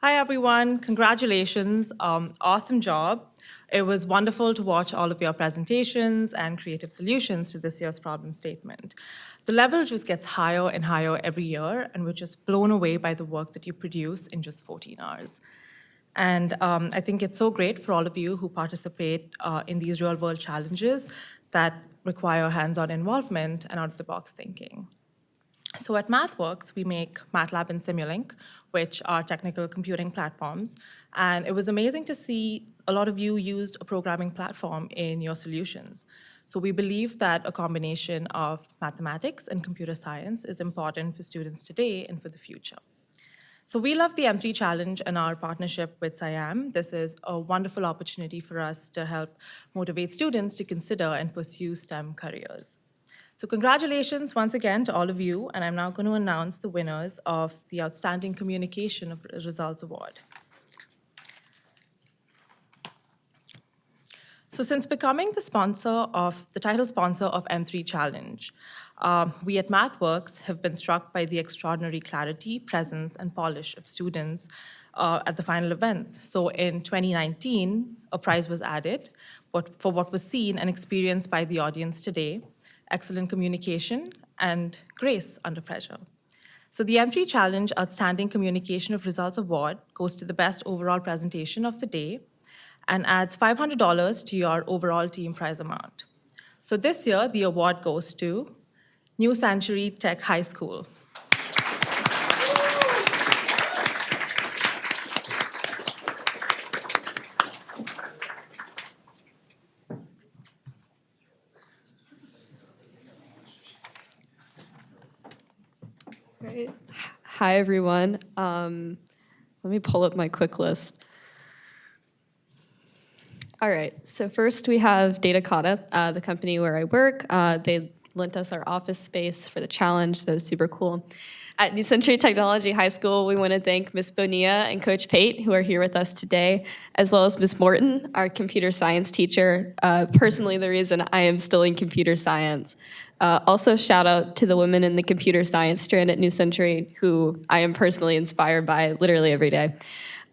Hi, everyone. Congratulations. Awesome job. It was wonderful to watch all of your presentations and creative solutions to this year's problem statement. The level just gets higher and higher every year, and we're just blown away by the work that you produce in just 14 hours. And I think it's so great for all of you who participate in these real-world challenges that require hands-on involvement and out-of-the-box thinking. So at MathWorks, we make MATLAB and Simulink, which are technical computing platforms. And it was amazing to see a lot of you used a programming platform in your solutions. So we believe that a combination of mathematics and computer science is important for students today and for the future. So we love the M3 Challenge and our partnership with SIAM. This is a wonderful opportunity for us to help motivate students to consider and pursue STEM careers. So congratulations once again to all of you, and I'm now going to announce the winners of the Outstanding Communication of Results Award. So since becoming the title sponsor of M3 Challenge, we at MathWorks have been struck by the extraordinary clarity, presence, and polish of students at the final events. So in 2019, a prize was added for what was seen and experienced by the audience today: excellent communication and grace under pressure. So the M3 Challenge Outstanding Communication of Results Award goes to the best overall presentation of the day and adds $500 to your overall team prize amount. So this year, the award goes to New Century Tech High School. Great. Hi, everyone. Let me pull up my quick list. All right, so first we have Data Kata, the company where I work. They lent us our office space for the challenge. That was super cool. At New Century Technology High School, we want to thank Ms. Bonilla and Coach Pate, who are here with us today, as well as Ms. Morton, our computer science teacher, personally the reason I am still in computer science. Also, shout out to the women in the computer science strand at New Century, who I am personally inspired by literally every day.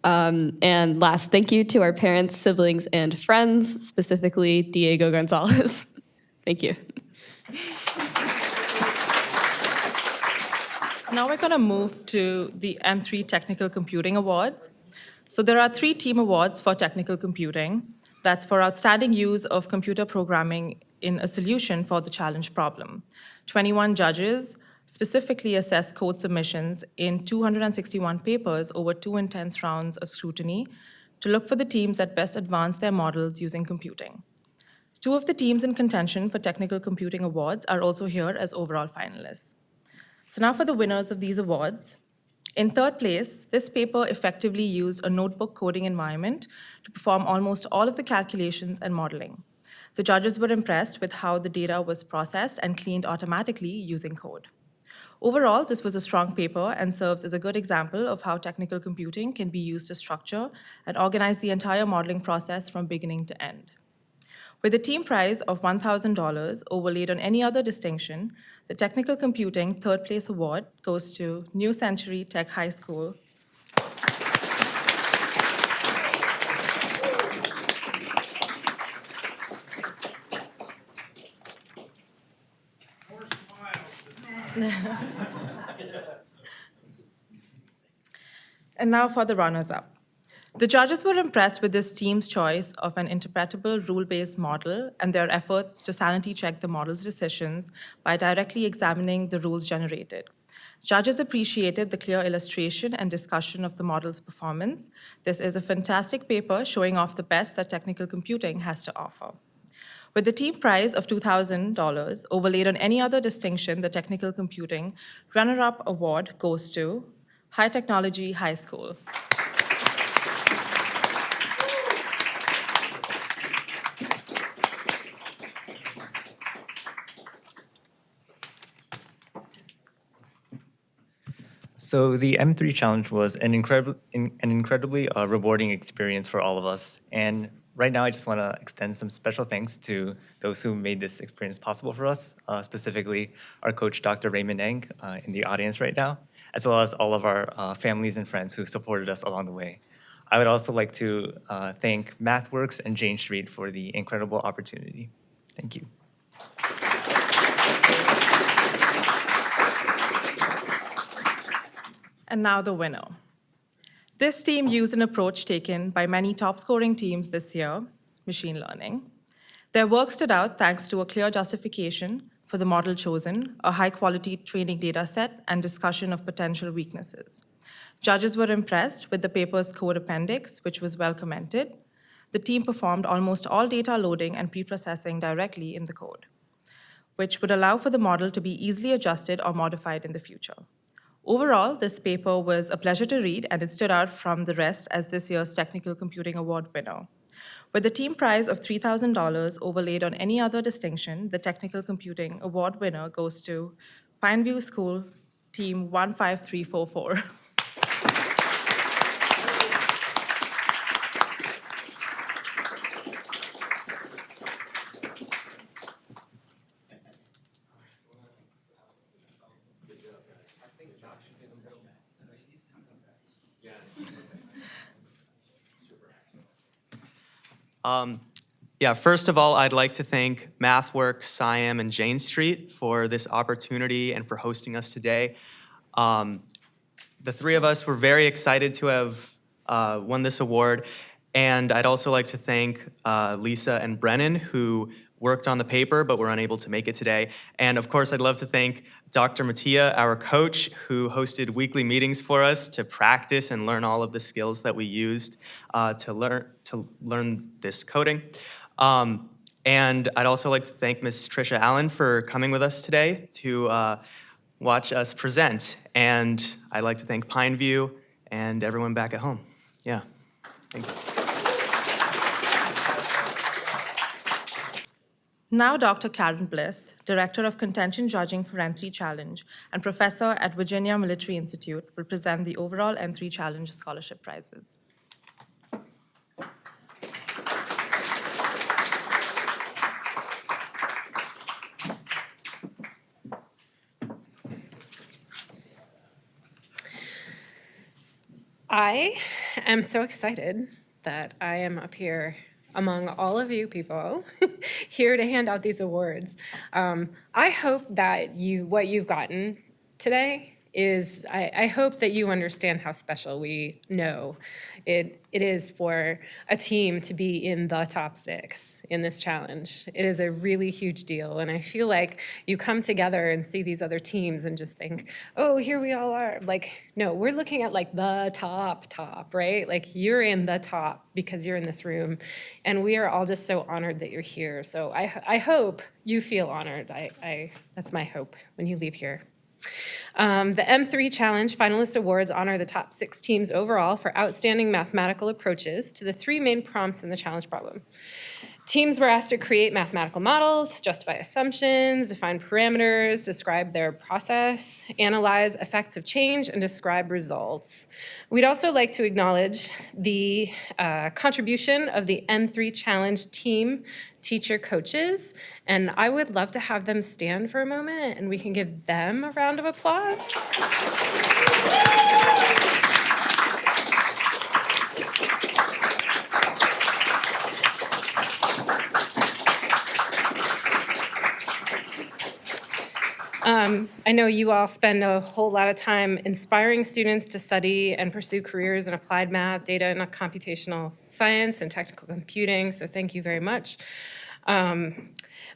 And last, thank you to our parents, siblings, and friends, specifically Diego Gonzalez. Thank you. So now we're going to move to the M3 Technical Computing Awards. So there are 3 team awards for technical computing. That's for outstanding use of computer programming in a solution for the challenge problem. 21 judges specifically assessed code submissions in 261 papers over 2 intense rounds of scrutiny to look for the teams that best advance their models using computing. 2 of the teams in contention for technical computing awards are also here as overall finalists. So now for the winners of these awards. In third place, this paper effectively used a notebook coding environment to perform almost all of the calculations and modeling. The judges were impressed with how the data was processed and cleaned automatically using code. Overall, this was a strong paper and serves as a good example of how technical computing can be used to structure and organize the entire modeling process from beginning to end. With a team prize of $1,000 overlaid on any other distinction, the Technical Computing Third Place Award goes to New Century Tech High School. And now for the runners-up. The judges were impressed with this team's choice of an interpretable rule-based model and their efforts to sanity check the model's decisions by directly examining the rules generated. Judges appreciated the clear illustration and discussion of the model's performance. This is a fantastic paper showing off the best that technical computing has to offer. With the team prize of $2,000 overlaid on any other distinction, the Technical Computing runner-up award goes to High Technology High School. So the M3 Challenge was an incredibly rewarding experience for all of us. And right now, I just want to extend some special thanks to those who made this experience possible for us, specifically our coach, Dr. Raymond Eng, in the audience right now, as well as all of our families and friends who supported us along the way. I would also like to thank MathWorks and Jane Street for the incredible opportunity. Thank you. And now the winner. This team used an approach taken by many top-scoring teams this year, machine learning. Their work stood out thanks to a clear justification for the model chosen, a high-quality training data set, and discussion of potential weaknesses. Judges were impressed with the paper's code appendix, which was well commented. The team performed almost all data loading and preprocessing directly in the code, which would allow for the model to be easily adjusted or modified in the future. Overall, this paper was a pleasure to read, and it stood out from the rest as this year's Technical Computing Award winner. With the team prize of $3,000 overlaid on any other distinction, the Technical Computing Award winner goes to Pineview School Team 15344. Yeah, first of all, I'd like to thank MathWorks, SciAm, and Jane Street for this opportunity and for hosting us today. The three of us were very excited to have won this award, and I'd also like to thank Lisa and Brennan, who worked on the paper but were unable to make it today. And of course, I'd love to thank Dr. Mattia, our coach, who hosted weekly meetings for us to practice and learn all of the skills that we used to learn this coding. And I'd also like to thank Ms. Tricia Allen for coming with us today to watch us present. And I'd like to thank Pineview and everyone back at home. Yeah, thank you. Now Dr. Karen Bliss, Director of Contention Judging for M3 Challenge and Professor at Virginia Military Institute, will present the overall M3 Challenge Scholarship Prizes. I am so excited that I am up here among all of you people here to hand out these awards. I hope that what you've gotten today is, I hope that you understand how special we know it is for a team to be in the top 6 in this challenge. It is a really huge deal, and I feel like you come together and see these other teams and just think, oh, here we all are. Like, no, we're looking at like the top, right? Like you're in the top because you're in this room, and we are all just so honored that you're here. So I hope you feel honored. That's my hope when you leave here. The M3 Challenge Finalist Awards honor the top 6 teams overall for outstanding mathematical approaches to the 3 main prompts in the challenge problem. Teams were asked to create mathematical models, justify assumptions, define parameters, describe their process, analyze effects of change, and describe results. We'd also like to acknowledge the contribution of the M3 Challenge team teacher coaches, and I would love to have them stand for a moment and we can give them a round of applause. I know you all spend a whole lot of time inspiring students to study and pursue careers in applied math, data and computational science, and technical computing, so thank you very much.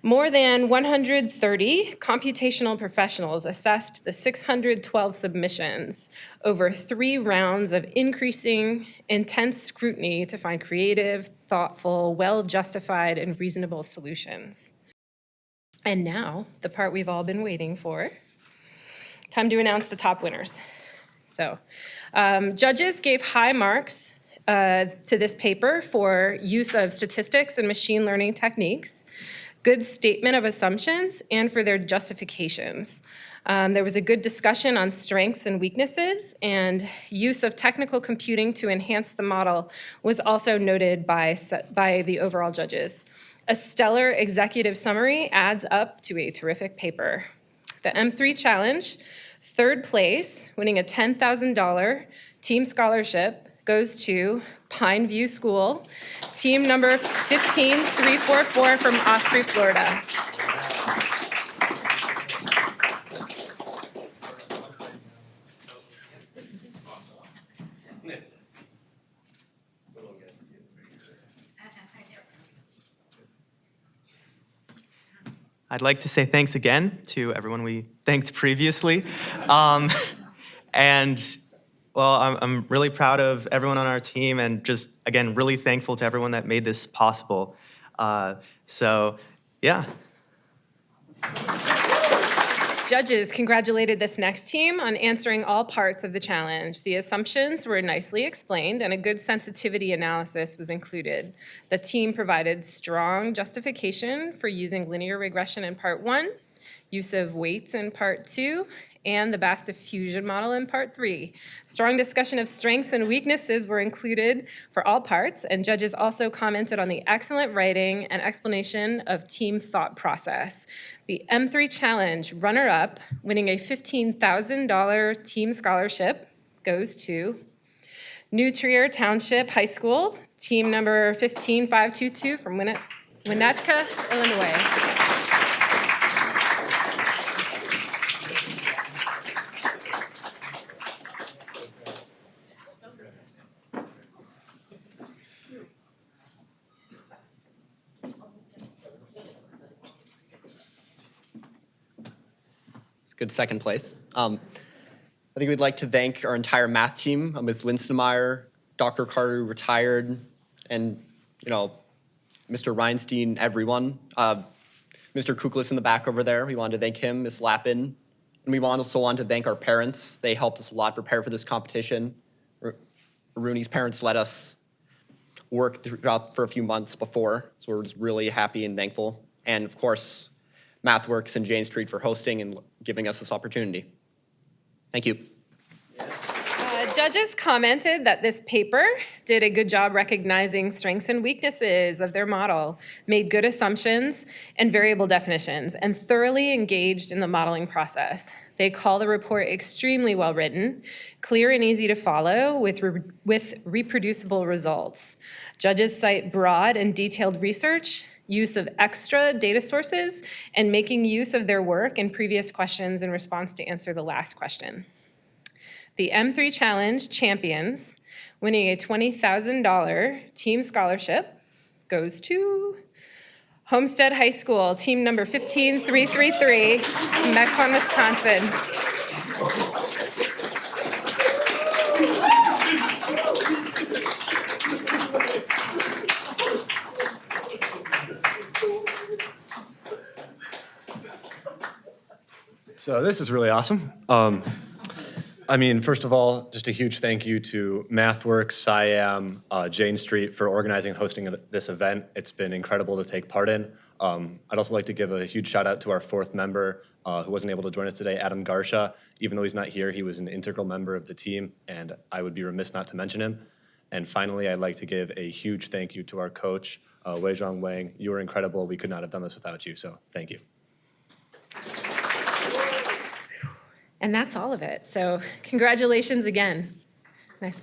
More than 130 computational professionals assessed the 612 submissions over 3 rounds of increasing intense scrutiny to find creative, thoughtful, well-justified, and reasonable solutions. And now, the part we've all been waiting for. Time to announce the top winners. So, judges gave high marks to this paper for use of statistics and machine learning techniques, good statement of assumptions, and for their justifications. There was a good discussion on strengths and weaknesses, and use of technical computing to enhance the model was also noted by the overall judges. A stellar executive summary adds up to a terrific paper. The M3 Challenge Third place, winning a $10,000 team scholarship, goes to Pine View School, team number 15344 from Osprey, Florida. I'd like to say thanks again to everyone we thanked previously. And, well, I'm really proud of everyone on our team and just, again, really thankful to everyone that made this possible. So, yeah. Judges congratulated this next team on answering all parts of the challenge. The assumptions were nicely explained and a good sensitivity analysis was included. The team provided strong justification for using linear regression in part 1, use of weights in part 2, and the Bass diffusion model in part 3. Strong discussion of strengths and weaknesses were included for all parts, and judges also commented on the excellent writing and explanation of team thought process. The M3 Challenge runner-up, winning a $15,000 team scholarship, goes to New Trier Township High School, team number 15522 from Winnetka, Illinois. Good second place. I think we'd like to thank our entire math team, Ms. Linstemeyer, Dr. Carter, who retired, and Mr. Reinstein, everyone. Mr. Kuklis in the back over there, we wanted to thank him, Ms. Lappin. And we also want to thank our parents. They helped us a lot prepare for this competition. Rooney's parents let us work throughout for a few months before, so we're just really happy and thankful. And of course, MathWorks and Jane Street for hosting and giving us this opportunity. Thank you. Judges commented that this paper did a good job recognizing strengths and weaknesses of their model, made good assumptions and variable definitions, and thoroughly engaged in the modeling process. They call the report extremely well written, clear and easy to follow, with reproducible results. Judges cite broad and detailed research, use of extra data sources, and making use of their work and previous questions in response to answer the last question. The M3 Challenge champions, winning a $20,000 team scholarship, goes to Homestead High School, team number 15333, Mequon, Wisconsin. So this is really awesome. First of all, just a huge thank you to MathWorks, SciAm, Jane Street for organizing and hosting this event. It's been incredible to take part in. I'd also like to give a huge shout out to our fourth member who wasn't able to join us today, Adam Garsha. Even though he's not here, he was an integral member of the team, and I would be remiss not to mention him. And finally, I'd like to give a huge thank you to our coach, Weizhong Wang. You were incredible. We could not have done this without you, so thank you. And that's all of it. So congratulations again. Nice.